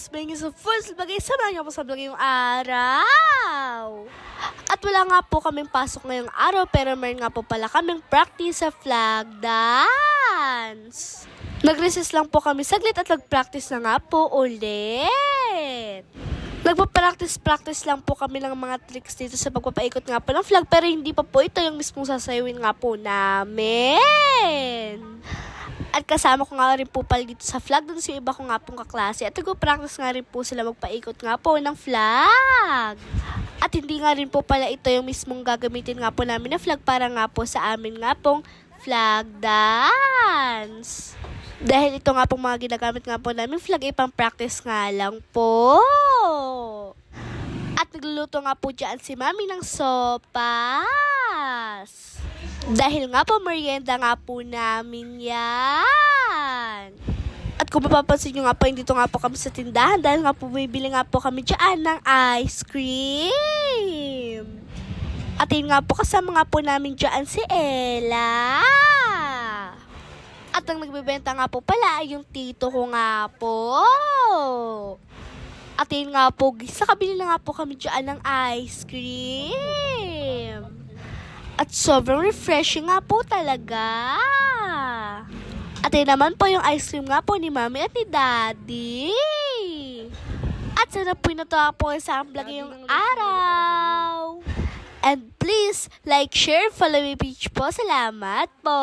bringing sa first bagay. Samahan niyo po sa vlog ngayong araw. At wala nga po kaming pasok ngayong araw, pero meron nga po pala kaming practice sa flag dance. Nag-recess lang po kami saglit at nag-practice na nga po ulit. Nagpa-practice lang po kami ng mga tricks dito sa pagpapaikot nga po ng flag, pero hindi pa po ito yung mismong sasayawin nga po namin. At kasama ko nga rin po pala dito sa flag dun yung iba ko nga pong kaklase. At nag-practice nga rin po sila magpaikot nga po ng flag. At hindi nga rin po pala ito yung mismong gagamitin nga po namin na flag para nga po sa amin nga pong flag dance. Dahil ito nga pong mga ginagamit nga po namin flag ay pang-practice nga lang po. At nagluluto nga po dyan si Mami ng sopas. Dahil nga po merienda nga po namin yan. At kung mapapansin nyo nga po, hindi nga po kami sa tindahan dahil nga po bibili nga po kami dyan ng ice cream. At yun nga po kasama nga po namin dyan si Ella. At ang nagbebenta nga po pala ay yung tito ko nga po. At yun nga po, sa kabili na nga po kami dyan ng ice cream. At sobrang refreshing nga po talaga. At yun naman po yung ice cream nga po ni Mami at ni Daddy. At sana po yung natuwa po sa vlog ngayong araw. And please, like, share, follow my page po. Salamat po.